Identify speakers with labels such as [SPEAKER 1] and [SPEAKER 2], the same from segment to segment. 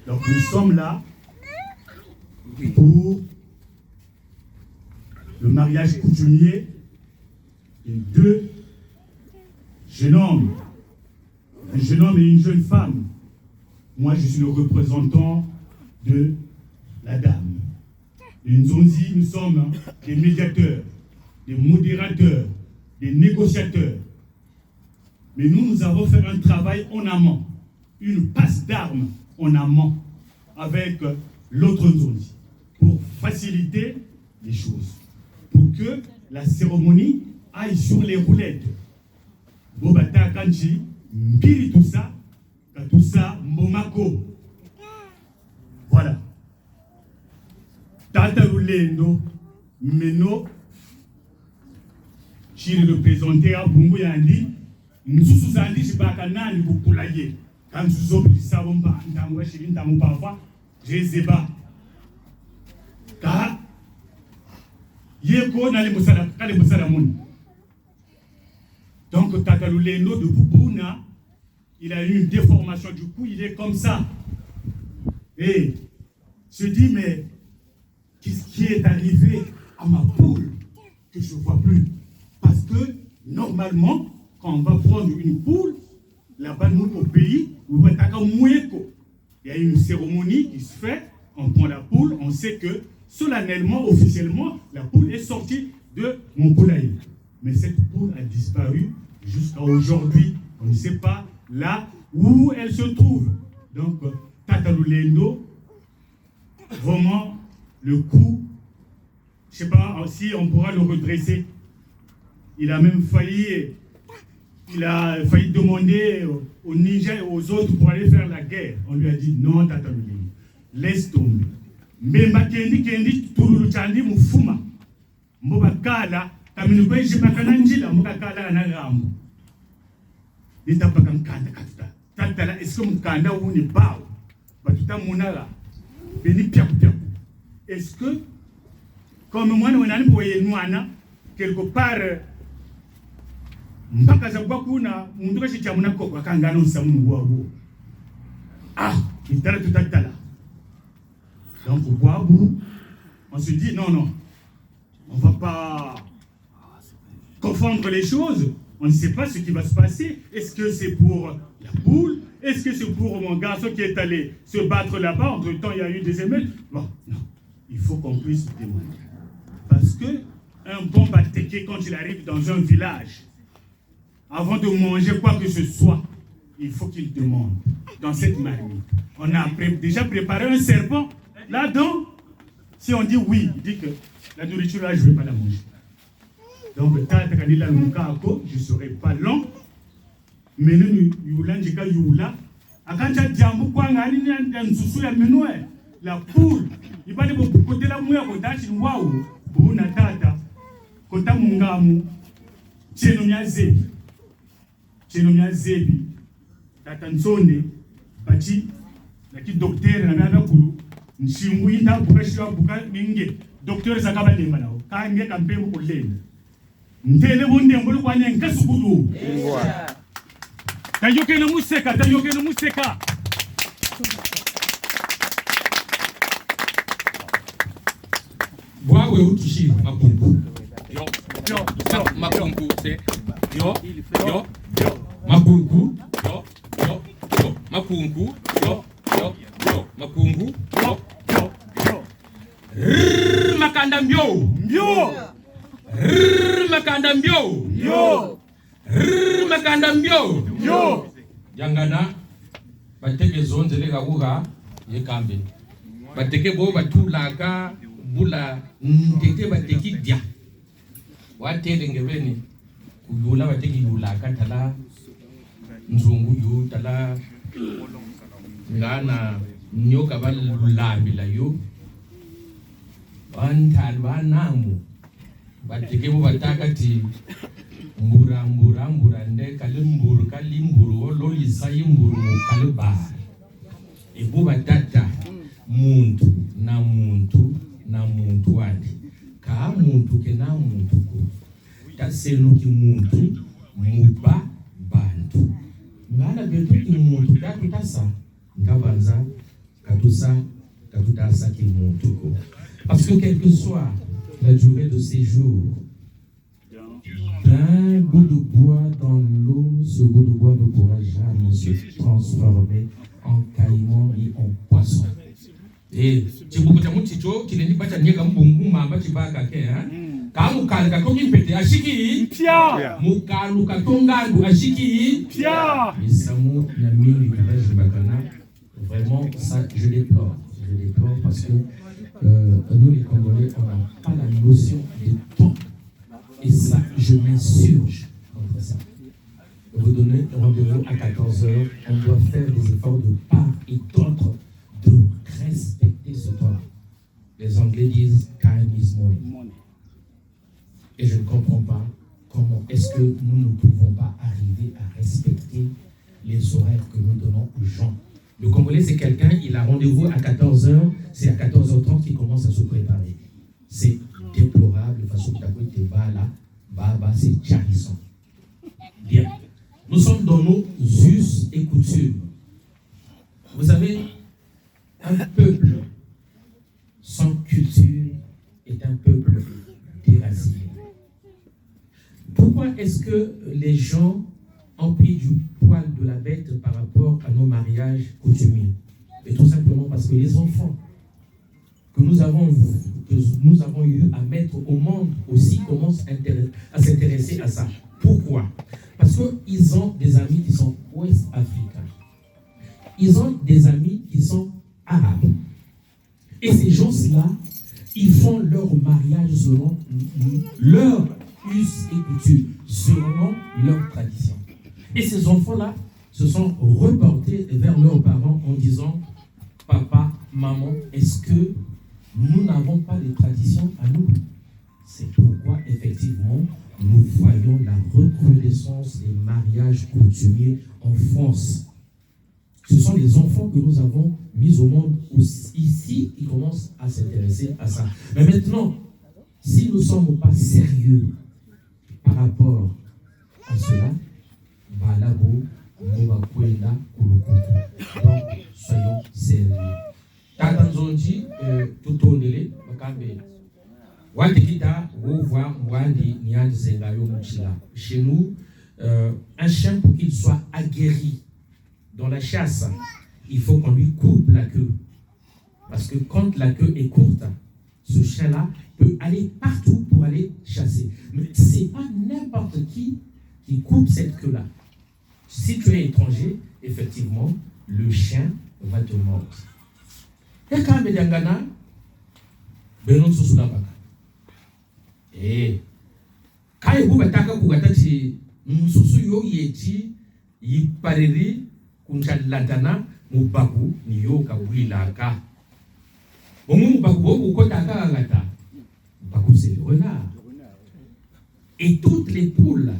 [SPEAKER 1] Donc nous sommes là pour le mariage coutumier de deux jeunes hommes, un jeune homme et une jeune femme. Moi, je suis le représentant de la dame. Et nous sommes des médiateurs, des modérateurs, des négociateurs. Mais nous avons fait un travail en amont, une passe d'armes en amont avec l'autre Nzonzi pour faciliter les choses, pour que la cérémonie aille sur les roulettes. Bobata Kanchi, Mbiri tout ça, Momako. Voilà. Tata Lulendo, Meno, Chiri représenté à Bungu Yandi, Nsusu Zandi, Chibakana, Nibukulaye. Quand nous avons dit ça, on va entendre Chiri Ntamupava, Jézeba. Car, Yeko n'a les Moussalamon. Donc, Tata Lulendo de Boubouna, il a eu une déformation du cou, il est comme ça. Et se dit, mais qu'est-ce qui est arrivé à ma poule que je ne vois plus? Parce que normalement, quand on va prendre une poule, là-bas nous au pays, il y a une cérémonie qui se fait, on prend la poule, on sait que solennellement, officiellement, la poule est sortie de mon poulailler. Mais cette poule a disparu jusqu'à aujourd'hui. On ne sait pas là où elle se trouve. Donc, Tata Lulendo, vraiment, le coup, je ne sais pas si on pourra le redresser. Il a même failli demander aux ninjas et aux autres pour aller faire la guerre. On lui a dit non, Tata Lulendo, laisse tomber. Mais Kendi, Turulu Chandi, Mufuma, Mbobakala, Kaminukwei, Jimakananjila, Mbokakala, Nagamu. Il t'a pas comme Kanda Katuta. Tata, est-ce que Mukanda ou n'est pas? Batuta Munara, Beni Piakou. Est-ce que, comme moi, nous avons voyé Nouana, quelque part, Mbakazabakuna, Mundoshi Chamunako, Kangano Samu. Ah, il t'a tout à l'heure. Donc, on se dit non, on ne va pas confondre les choses. On ne sait pas ce qui va se passer. Est-ce que c'est pour la poule? Est-ce que c'est pour mon garçon qui est allé se battre là-bas? Entre-temps, il y a eu des émeutes. Bon, non. Il faut qu'on puisse demander. Parce qu'un bon batéké, quand il arrive dans un village, avant de manger quoi que ce soit, il faut qu'il demande. Dans cette marmite, on a déjà préparé un serpent. Là-dedans, si on dit oui, il dit que la nourriture là, je ne vais pas la manger. Donc, je ne serai pas long. Mais nous, la poule, il va dire côté la mouille, waouh, pour Natata, côté Mungamu, Chenomia Zebi, Tatanzone, Bachi, la qui docteur, la mère Kulu, Nchimouinda, Bukashua, Buka, Minge, docteur Sakaba Lemana, Kange Kampe Moulen. Ntele bonde mbulu kwa nyenga sukulu. Tayoke no museka.
[SPEAKER 2] Bwawe utushi makungu. Yo. Makungu c'est yo. Makungu. Yo. Makungu. Yo. Makungu. Yo. Makanda mbyo. Makanda mbyo. Yangana bateke zonzele gakuga yekambe. Bateke bo batulaka bula ndeke bateki dia. Watele ngebeni kuyula bateki yulaka tala nzungu yu tala ngana nyoka balulambila yu. Bananamu bateke bo batakati mbura nde kalimburu lolisa yimburu kalba ibu batata muntu wandi ka muntu ke na muntu ko tasenu ki muntu muba bantu ngana betu ki muntu tasa ngabanza Parce que quelle que soit la durée de séjour, d'un bout de bois dans l'eau, ce bout de bois ne pourra jamais se transformer en caïman ni en poisson. Et tu peux dire que tu n'es pas un bon mamba, tu vas à quand vous calez quand il pète à Chiki, Pia, Moukalou Katonga, à Chiki, Pia, et Samu Nami du village de Bakana, vraiment ça je déplore parce que nous les Congolais on n'a pas la notion de temps et ça je m'insurge contre ça. Vous donnez rendez-vous à 14h, on doit faire des efforts de part et d'autre de respecter ce temps. Les Anglais disent time is money. Et je ne comprends pas comment est-ce que nous ne pouvons pas arriver à respecter les horaires que nous donnons aux gens. Le Congolais, c'est quelqu'un, il a rendez-vous à 14h, c'est à 14h30 qu'il commence à se préparer. C'est déplorable, de façon que tu as là, c'est charissant. Bien. Nous sommes dans nos us et coutumes. Vous savez, un peuple sans culture est un peuple déraciné. Pourquoi est-ce que les gens ont pris du poil de la bête par rapport à nos mariages coutumiers? Et tout simplement parce que les enfants que nous avons eu à mettre au monde aussi commencent à s'intéresser à ça. Pourquoi? Parce qu'ils ont des amis qui sont ouest-africains. Ils ont des amis qui sont arabes. Et ces gens-là, ils font leur mariage selon leur us et coutumes, selon leur tradition. Et ces enfants-là se sont reportés vers leurs parents en disant « Papa, maman, est-ce que nous n'avons pas de tradition à nous ?» C'est pourquoi, effectivement, nous voyons la recrudescence des mariages coutumiers en France. Ce sont les enfants que nous avons mis au monde ici qui commencent à s'intéresser à ça. Mais maintenant, si nous ne sommes pas sérieux par rapport à cela, donc soyons sérieux. Tatanzonji, tout au délai, chez nous, un chien, pour qu'il soit aguerri dans la chasse, il faut qu'on lui coupe la queue. Parce que quand la queue est courte, ce chien-là peut aller partout pour aller chasser. Mais ce n'est pas n'importe qui coupe cette queue-là. Si tu es étranger, effectivement, le chien va te mordre. Et quand il y a benon susula baka. Quand il y a taka kugatati msusu yo yeti yipariri kunchaladana mubaku niyo kawilaka. Bongo mubaku boku kotaka agata. Mubaku c'est le renard. Et toutes les poules,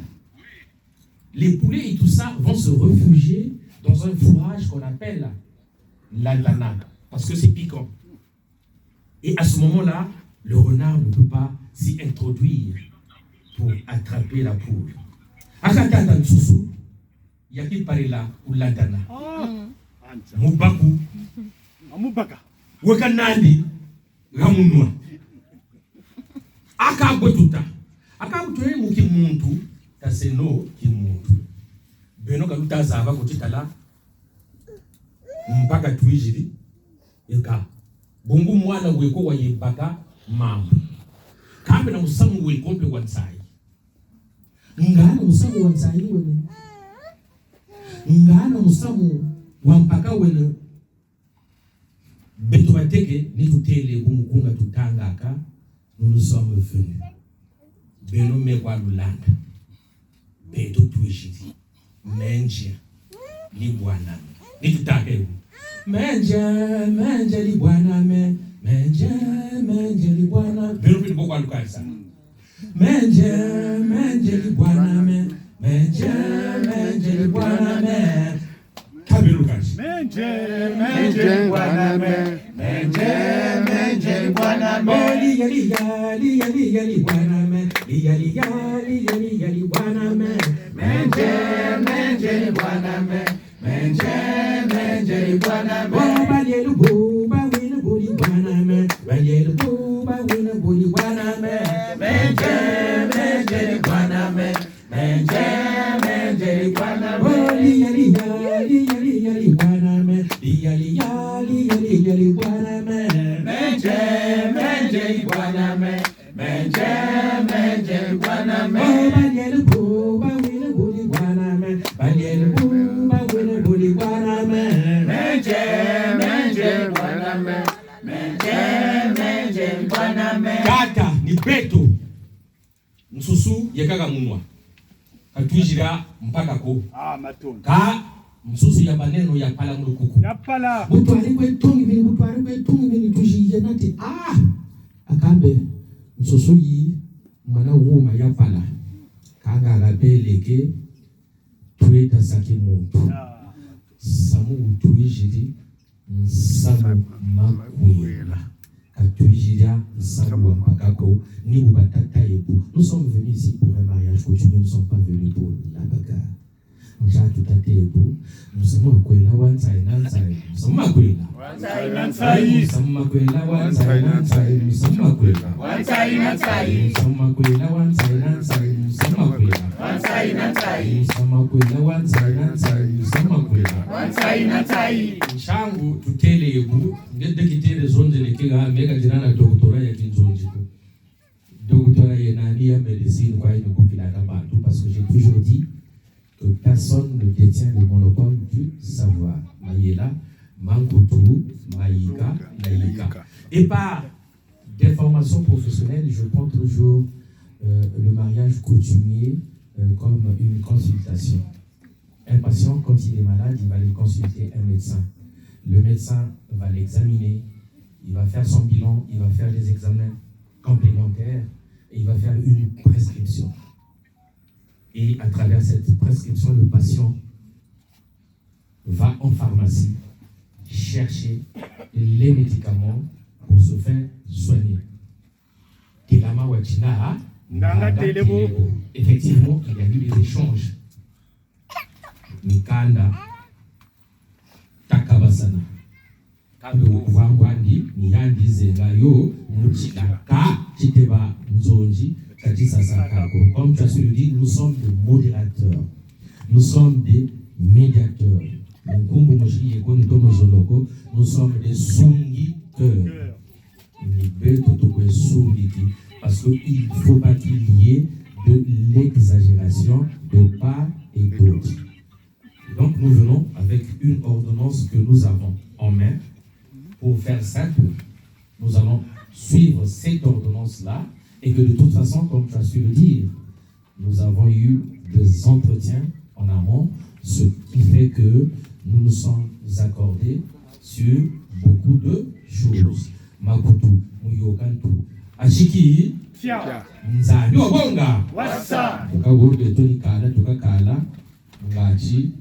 [SPEAKER 2] les poulets et tout ça vont se réfugier dans un fourrage qu'on appelle l'aldana, parce que c'est piquant. Et à ce moment-là, le renard ne peut pas s'y introduire pour attraper la poule. Akatata nsusu, yaki parela ou l'aldana. Mubaku, wakanandi, ramunwa. Akabotuta. Akabutoye mukimuntu, taseno kimuntu. Beno kaluta zava kutitala. Mpaka tuijiri. Eka. Bungu mwana weko wa yebaka mamu. Kambe na musamu wekombe wansai. Ngana musamu wansai wene. Ngana musamu wampaka wene. Beto bateke ni tutele kumukunga tutangaka. Nous sommes venus. Beno mekwa lulanda. Beto tuishiti. Menja. Libwana. Ni tutake. Menja libwana me. Menja libwana. Beno pili bokwa lukansa. Menja libwana me. Menja libwana me. Kabe lukansa. Menja libwana me. Menja libwana me. Liya libwana me. Liya libwana me. Menja libwana me. Menja libwana me. yali yali yali yali Guaname, menje menje Guaname, menje menje Guaname, banyel bu bawil buli Guaname, banyel bu bawil buli Guaname, menje menje Guaname, menje menje Guaname. Kata ni beto msusu yekaka munwa katwijira mpaka ko ka msusu ya maneno ya pala mlukuku ya pala mutwali kwetongi bini tujiye nati akambe msusu yi mwana wuma ya pala kanga agabeleke tueta saki muntu samu utwijiri nsamu makwela katwijira nsamu mpakako ni bubatata yebu. Nous sommes venus ici pour un mariage coutumier, nous ne sommes pas venus pour la bagarre. Nous sommes tout à fait beau. Nous sommes à Kwela, Wansai, Nansai. Nous sommes à Kwela. Wansai, Nansai. Nous sommes à Kwela, Wansai, Nansai. Nous sommes à Kwela. Wansai, Nansai. Nous sommes à Kwela, Wansai, Nansai. Nous sommes à Kwela. Wansai, Nansai. Nous sommes à Kwela, Wansai, Nansai. Nous sommes à Kwela. Wansai, Nansai. Shangu tutele yebu, ngede kitele zonde lekega mega jirana doktora ya kinzonji. Docteur Yenani a médecine, parce que j'ai toujours dit que personne ne détient le monopole du savoir. Maïela, Mankutu, Maïka, Naïka. Et par des formations professionnelles, je prends toujours le mariage coutumier comme une consultation. Un patient, quand il est malade, il va aller consulter un médecin. Le médecin va l'examiner, il va faire son bilan, il va faire des examens complémentaires. Et il va faire une prescription. Et à travers cette prescription, le patient va en pharmacie chercher les médicaments pour se faire soigner. Effectivement, il y a eu des échanges. Mikanda, Takabasana. Wangwandi, Niyandi Zengayo, Muchilaka, Chiteba, Nzonji, Katisa Sakako. Comme tu as su le dire, nous sommes des modérateurs. Nous sommes des médiateurs. Nous sommes des sungiteurs. Parce qu'il ne faut pas qu'il y ait de l'exagération de part et d'autre. Donc nous venons avec une ordonnance que nous avons en main. Pour faire simple, nous allons suivre cette ordonnance-là et que de toute façon, comme tu as su le dire, nous avons eu des entretiens en amont, ce qui fait que nous nous sommes accordés sur beaucoup de choses. Makutu, Muyokantu, Ashiki, Nzani, Obonga, Wasa, Tukaburde, Tonikala, Tukakala, Ngachi,